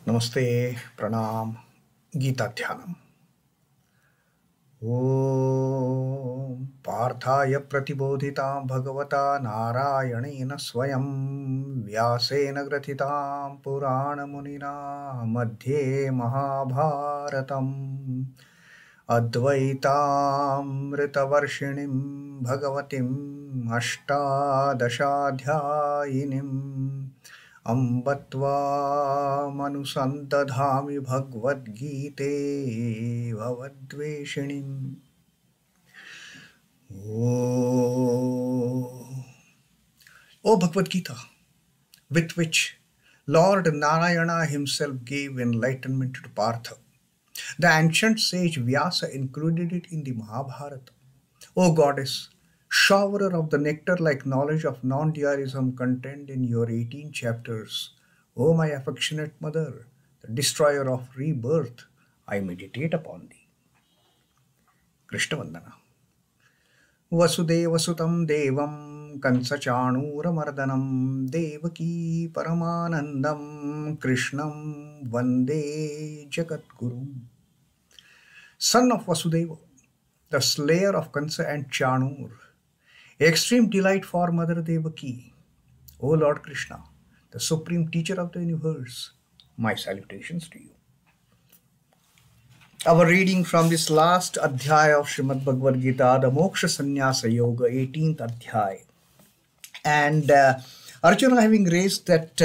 Namaste, Pranam, Gita Dhyanam. Om Parthaya Pratibodhitam Bhagavata Narayanena Swayam Vyasena Gratitam Purana Munina Madhye Mahabharatam Advaitam Ritavarshinim Bhagavatim Ashtadashadhyayinim Ambatva manusantadhami Bhagavad Gite Bhavadveshinim. O Bhagavad Gita, with which Lord Narayana himself gave enlightenment to Partha, the ancient sage Vyasa included it in the Mahabharata. O Goddess, showerer of the nectar-like knowledge of non-dualism contained in your 18 chapters, O my affectionate mother, the destroyer of rebirth, I meditate upon thee. Krishna Vandana. Vasudeva Sutam Devam Kansachanuramardanam Devaki Paramanandam Krishnam Vande Jagadguru. Son of Vasudeva, the slayer of Kansa and Chanur, extreme delight for Mother Devaki, O Lord Krishna, the supreme teacher of the universe, my salutations to you. Our reading from this last adhyaya of Srimad Bhagavad Gita, the Moksha Sannyasa Yoga, 18th adhyaya. And Arjuna, having raised that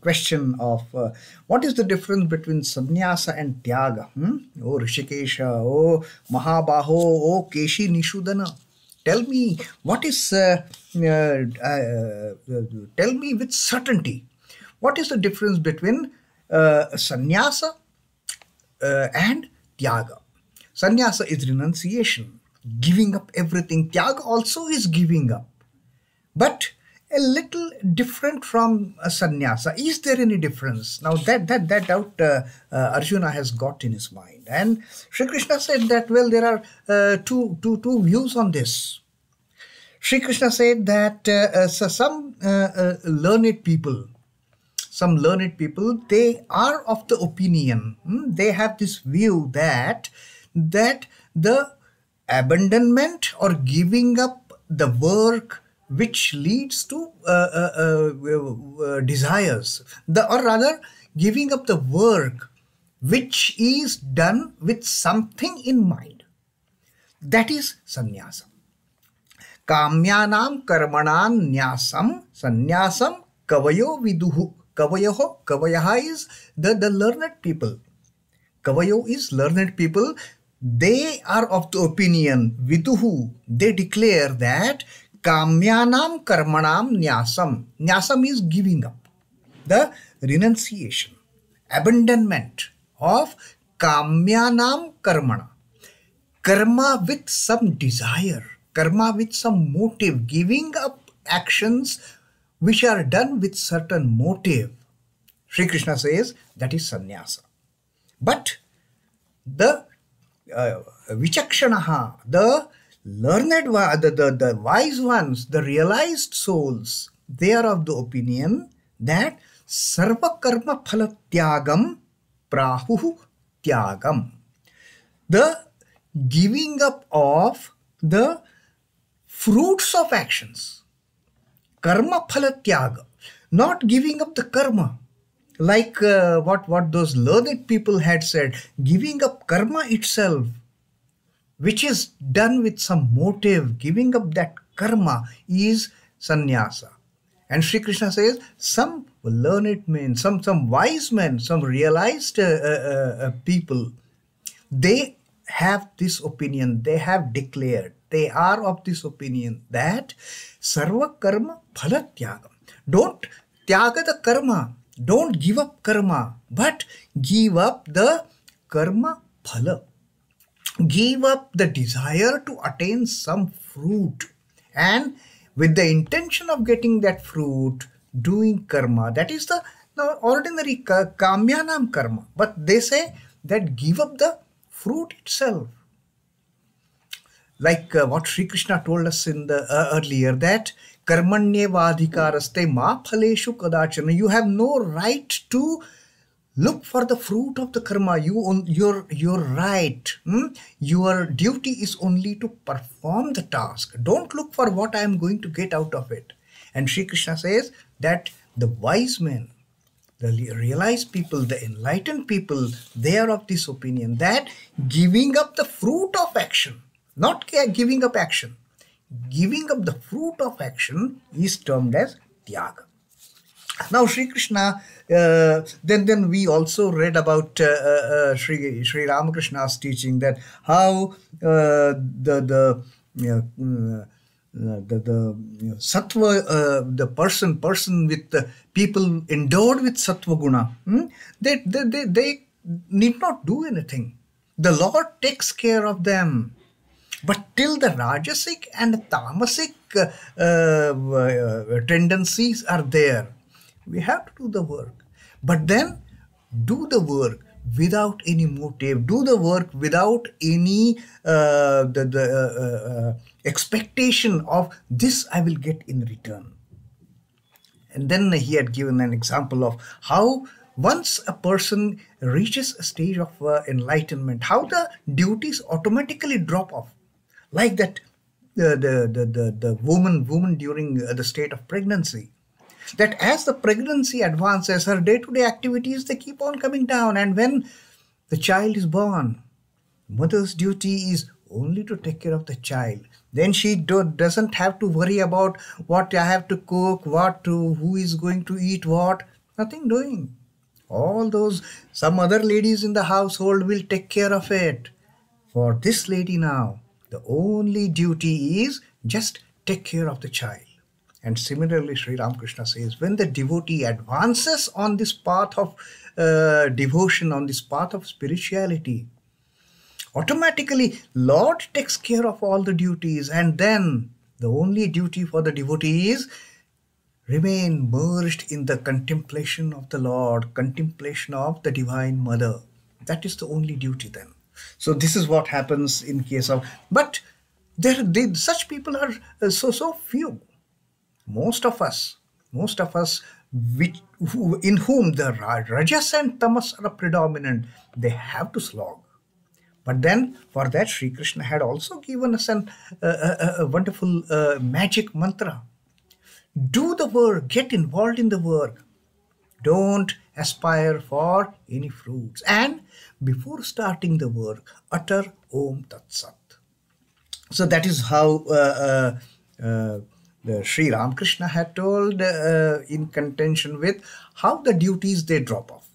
question of what is the difference between sannyasa and tyaga? Oh Rishikesha, oh Mahabaho, oh Keshi Nishudana, tell me what is, tell me with certainty, what is the difference between sannyasa and tyaga? Sannyasa is renunciation, giving up everything. Tyaga also is giving up, but a little different from a sannyasa. Is there any difference? Now that doubt Arjuna has got in his mind, and Sri Krishna said that, well, there are two views on this. Sri Krishna said that some learned people, they are of the opinion, they have this view that the abandonment or giving up the work which leads to desires, or rather giving up the work which is done with something in mind, that is sannyasa. Kamyanam karmanam nyasam sannyasam kavayo viduhu. Kavayaha is the learned people. Kavayo is learned people. They are of the opinion, viduhu, they declare that kamyanam karmanam nyasam. Nyasam is giving up, the renunciation, abandonment of kamyanam karmana. Karma with some desire, karma with some motive, giving up actions which are done with certain motive. Sri Krishna says that is sannyasa. But the vichakshanaha, the learned, the wise ones, the realized souls, they are of the opinion that sarva karma phala tyāgam prāhurmanīṣiṇaḥ. The giving up of the fruits of actions. Karma phala tyaga, not giving up the karma. Like what those learned people had said, giving up karma itself, which is done with some motive, giving up that karma is sannyasa. And Sri Krishna says, some learned men, some wise men, some realized people, they have this opinion, they have declared, they are of this opinion that sarva karma phala tyagam. Don't tyaga the karma, don't give up karma, but give up the karma phala. Give up the desire to attain some fruit, and with the intention of getting that fruit, doing karma. That is the ordinary kamyanam karma. But they say that give up the fruit itself. Like what Sri Krishna told us in the earlier, that Karmanyevadhikaraste ma phaleshu kadachana. You have no right to look for the fruit of the karma. Your right. Your duty is only to perform the task. Don't look for what I am going to get out of it. And Sri Krishna says that the wise men, the realized people, the enlightened people, they are of this opinion that giving up the fruit of action, not giving up action, giving up the fruit of action is termed as tyāga. Now Sri Krishna, then we also read about Sri Ramakrishna's teaching that how the sattva, the person with the people endowed with sattva guna, they need not do anything. The Lord takes care of them. But till the rajasic and tamasic tendencies are there, we have to do the work. But then do the work without any motive, do the work without any expectation of this I will get in return. And then he had given an example of how once a person reaches a stage of enlightenment, how the duties automatically drop off. Like that the woman during the state of pregnancy. That as the pregnancy advances, her day-to-day activities, they keep on coming down. And when the child is born, mother's duty is only to take care of the child. Then she doesn't have to worry about what I have to cook, who is going to eat what. Nothing doing. All those, some other ladies in the household will take care of it. For this lady now, the only duty is just take care of the child. And similarly, Sri Ramakrishna says, when the devotee advances on this path of devotion, on this path of spirituality, automatically Lord takes care of all the duties, and then the only duty for the devotee is remain merged in the contemplation of the Lord, contemplation of the Divine Mother. That is the only duty then. So this is what happens in case of, but such people are so few. Most of us, in whom the rajas and tamas are predominant, they have to slog. But then for that, Sri Krishna had also given us a wonderful magic mantra. Do the work, get involved in the work. Don't aspire for any fruits. And before starting the work, utter Om Tat Sat. So that is how the Sri Ramakrishna had told in contention with how the duties they drop off.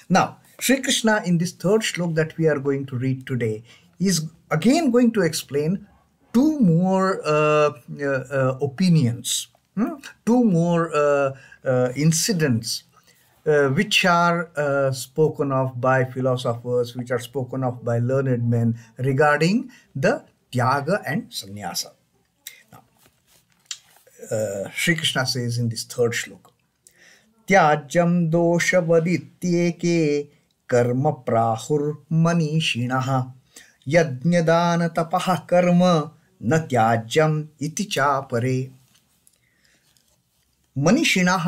Now, Sri Krishna in this third shlok that we are going to read today is again going to explain two more opinions, two more incidents which are spoken of by philosophers, which are spoken of by learned men regarding the Tyaga and Sannyasa. Now, Sri Krishna says in this third shloka, tyājyaṃ doṣavadityeke karma prāhurmanīṣiṇaḥ yajñadānatapaḥkarma na tyājyamiti cāpare. Manīṣiṇaḥ.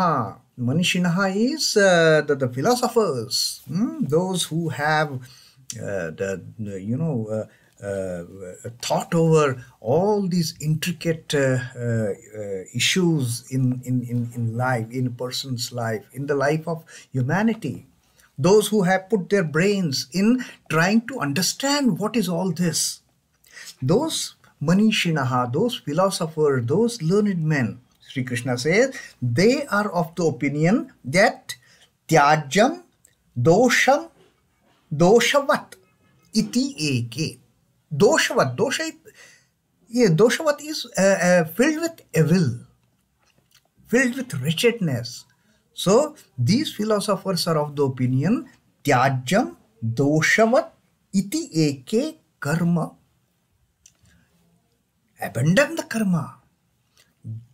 Manīṣiṇaḥ is the philosophers, those who have thought over all these intricate issues in life, in a person's life, in the life of humanity. Those who have put their brains in trying to understand what is all this. Those Manīṣiṇaḥ, those philosophers, those learned men, Sri Krishna says, they are of the opinion that tyājyaṃ doṣavat iti eke. Doṣavat. Doṣavat is filled with evil, filled with wretchedness. So these philosophers are of the opinion tyājyaṃ doṣavat iti eke karma. Abandon the karma.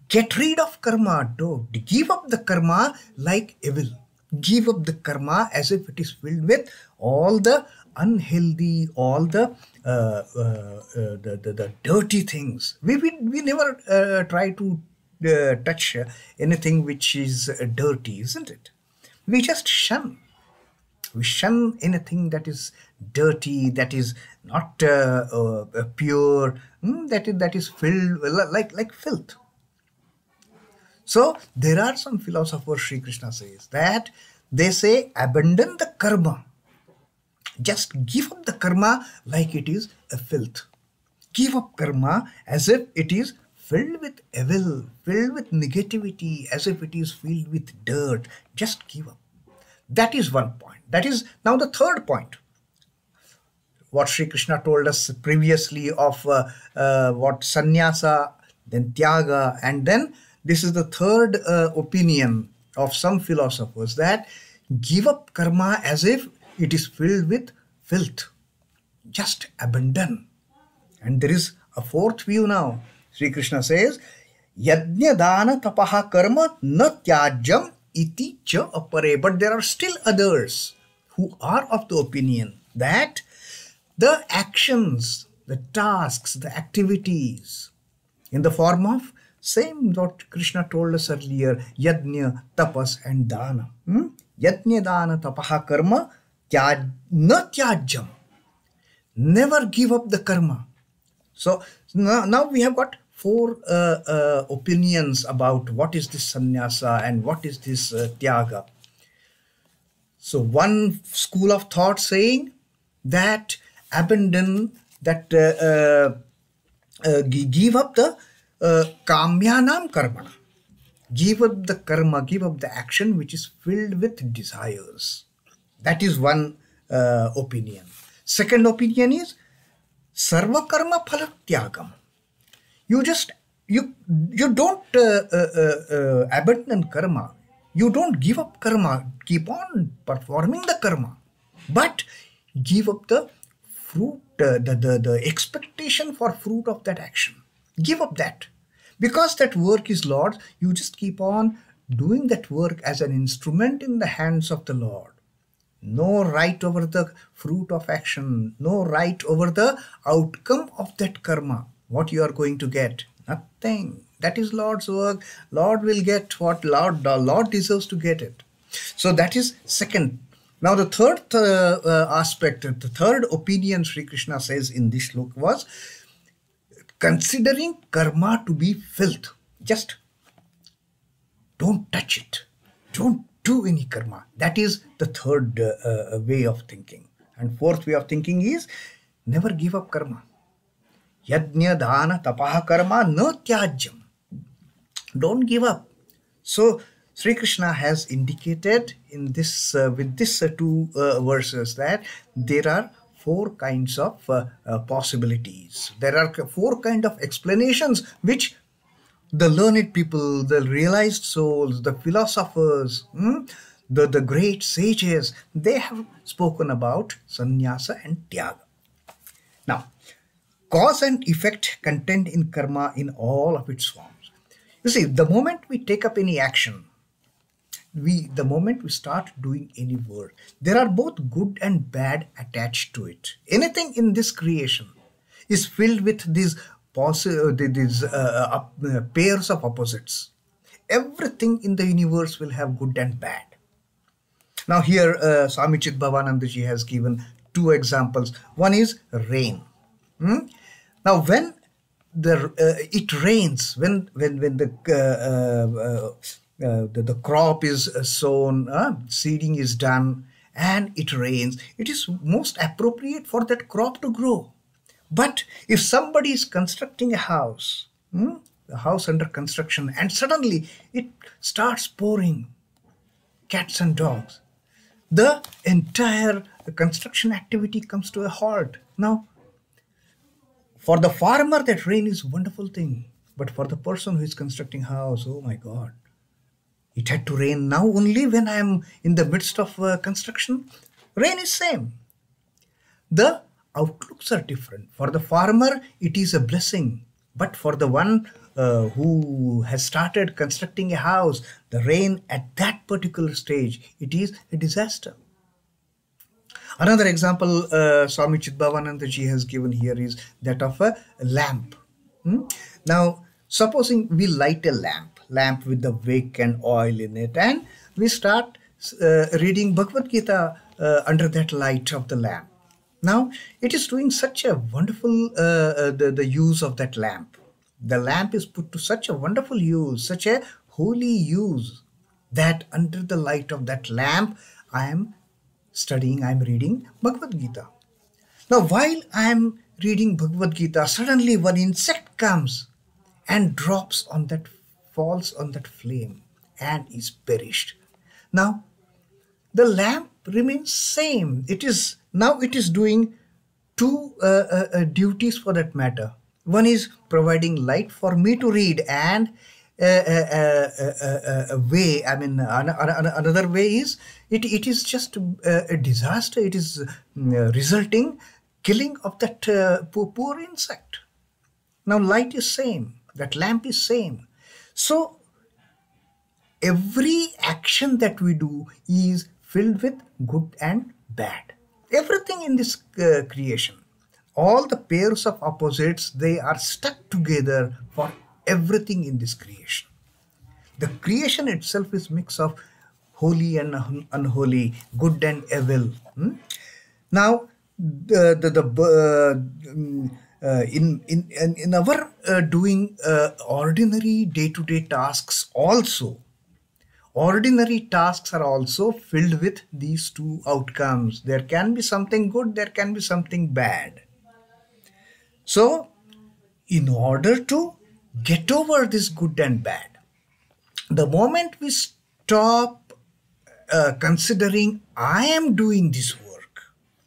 Get rid of karma. Don't give up the karma like evil. Give up the karma as if it is filled with all the unhealthy, all the dirty things. We never try to touch anything which is dirty, isn't it? We just shun. We shun anything that is dirty, that is not pure, that is filled like filth. So there are some philosophers, Sri Krishna says, that they say abandon the karma. Just give up the karma like it is a filth. Give up karma as if it is filled with evil, filled with negativity, as if it is filled with dirt. Just give up. That is one point. That is now the third point. What Sri Krishna told us previously of what sannyasa, then tyaga, and then this is the third opinion of some philosophers, that give up karma as if it is filled with filth. Just abandon. And there is a fourth view now. Sri Krishna says, yajñadānatapaḥkarma na tyājyamiti cāpare. But there are still others who are of the opinion that the actions, the tasks, the activities in the form of same what Krishna told us earlier, yajna, tapas and dana. Yajñadānatapaḥkarma na tyājyaṃ. Never give up the karma. So now we have got four opinions about what is this sannyasa and what is this tyaga. So one school of thought saying that abandon, that give up the kāmyanām karmana. Give up the karma, give up the action which is filled with desires. That is one opinion. Second opinion is sarva karma phalattyāgam. You don't abandon karma. You don't give up karma. Keep on performing the karma, but give up the fruit, the expectation for fruit of that action. Give up that. Because that work is Lord's, you just keep on doing that work as an instrument in the hands of the Lord. No right over the fruit of action. No right over the outcome of that karma. What you are going to get. Nothing. That is Lord's work. Lord will get what the Lord deserves to get it. So that is second. Now the third aspect, the third opinion Sri Krishna says in this shloka was considering karma to be filth. Just don't touch it. Don't do any karma. That is the third way of thinking. And fourth way of thinking is never give up karma. Yajñadānatapaḥkarma na tyājyaṃ. Don't give up. So Sri Krishna has indicated in this with this two verses that there are four kinds of possibilities. There are four kinds of explanations which the learned people, the realized souls, the philosophers, the great sages, they have spoken about sannyasa and tyaga. Now, cause and effect contained in karma in all of its forms. You see, the moment we take up any action, the moment we start doing any work, there are both good and bad attached to it. Anything in this creation is filled with these pairs of opposites. Everything in the universe will have good and bad. Now here Swami Chidbhavananda has given two examples. One is rain. Now when it rains, when the crop is sown, seeding is done, and it rains, it is most appropriate for that crop to grow. But if somebody is constructing a house, a house under construction, and suddenly it starts pouring cats and dogs, the entire construction activity comes to a halt. Now, for the farmer, that rain is a wonderful thing. But for the person who is constructing house, oh my God, it had to rain now only when I am in the midst of construction. Rain is same. The outlooks are different. For the farmer, it is a blessing. But for the one who has started constructing a house, the rain at that particular stage, it is a disaster. Another example Swami Chidbhavananda has given here is that of a lamp. Now, Supposing we light a lamp with the wick and oil in it, and we start reading Bhagavad Gita under that light of the lamp. Now, it is doing such a wonderful, the use of that lamp. The lamp is put to such a wonderful use, such a holy use, that under the light of that lamp, I am studying, I am reading Bhagavad Gita. Now, while I am reading Bhagavad Gita, suddenly one insect comes and drops on that, falls on that flame and is perished. Now, the lamp remains same. It is doing two duties for that matter. One is providing light for me to read, and another way is it is just a disaster. It is resulting killing of that poor insect. Now light is same, that lamp is same. So every action that we do is filled with good and bad. Everything in this creation, all the pairs of opposites, they are stuck together for everything in this creation. The creation itself is mix of holy and unholy, good and evil. Now, in our doing ordinary day-to-day tasks also, ordinary tasks are also filled with these two outcomes. There can be something good, there can be something bad. So, in order to get over this good and bad, the moment we stop considering I am doing this work,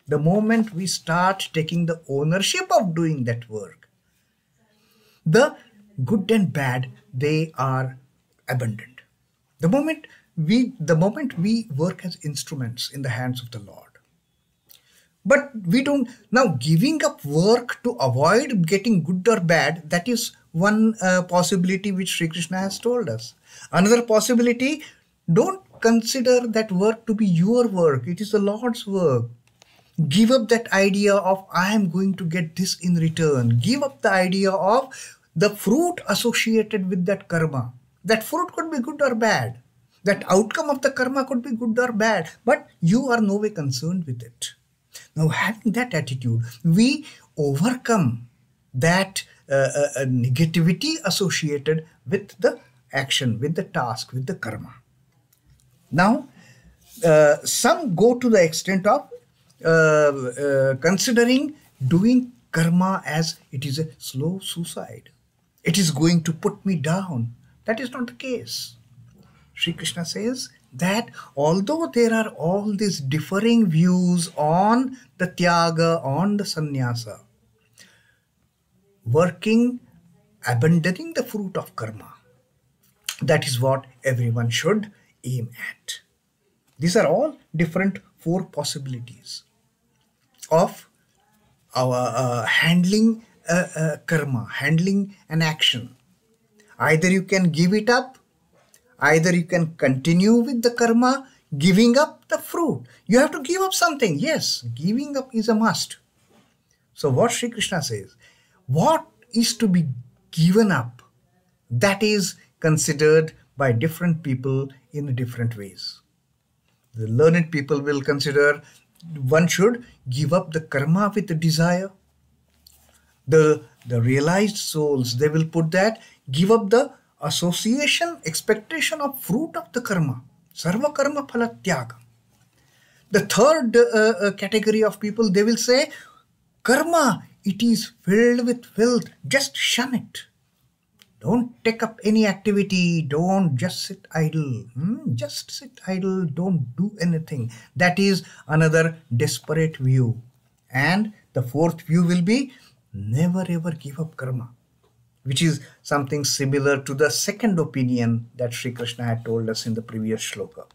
the moment we start taking the ownership of doing that work, the good and bad, they are abundant. The moment we work as instruments in the hands of the Lord. But we don't, now giving up work to avoid getting good or bad, that is one possibility which Sri Krishna has told us. Another possibility, don't consider that work to be your work, it is the Lord's work. Give up that idea of I am going to get this in return. Give up the idea of the fruit associated with that karma. That fruit could be good or bad. That outcome of the karma could be good or bad, but you are no way concerned with it. Now, having that attitude, we overcome that negativity associated with the action, with the task, with the karma. Now, some go to the extent of considering doing karma as it is a slow suicide. It is going to put me down. That is not the case. Sri Krishna says that although there are all these differing views on the tyaga, on the sannyasa, working, abandoning the fruit of karma, that is what everyone should aim at. These are all different four possibilities of our handling karma, handling an action. Either you can give it up, either you can continue with the karma, giving up the fruit. You have to give up something. Yes, giving up is a must. So what Sri Krishna says, what is to be given up, that is considered by different people in different ways. The learned people will consider one should give up the karma with the desire. The realized souls, they will put that, give up the association, expectation of fruit of the karma. Sarva karma phala tyaga. The third category of people, they will say, karma, it is filled with filth. Just shun it. Don't take up any activity. Don't just sit idle. Just sit idle. Don't do anything. That is another desperate view. And the fourth view will be, never ever give up karma, which is something similar to the second opinion that Sri Krishna had told us in the previous shloka.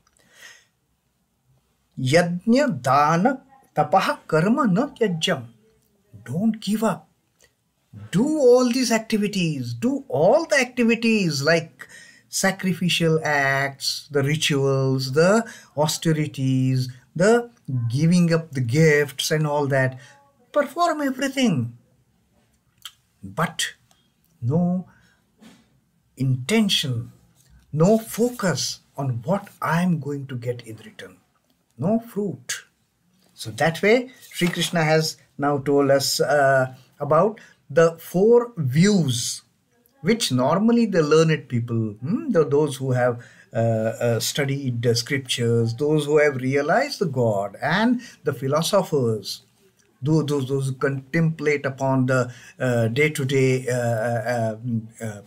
Yajñadānatapaḥkarma na tyājyaṃ. Don't give up. Do all these activities. Do all the activities like sacrificial acts, the rituals, the austerities, the giving up the gifts and all that. Perform everything. But no intention, no focus on what I am going to get in return, no fruit. So that way, Sri Krishna has now told us about the 4 views which normally the learned people, those who have studied the scriptures, those who have realized the God, and the philosophers, those who contemplate upon the day-to-day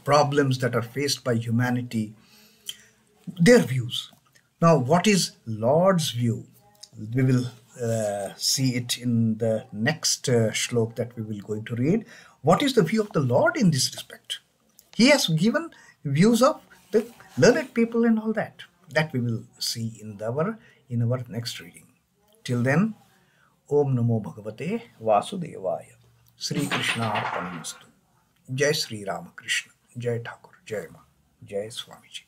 problems that are faced by humanity, their views. Now, what is Lord's view? We will see it in the next shlok that we will going to read. What is the view of the Lord in this respect? He has given views of the learned people and all that. That we will see in our next reading. Till then, Om Namo Bhagavate Vasudevaya. Sri Krishna Arpanamastu. Jai Sri Ramakrishna. Jai Thakur. Jai Ma. Jai Swamiji.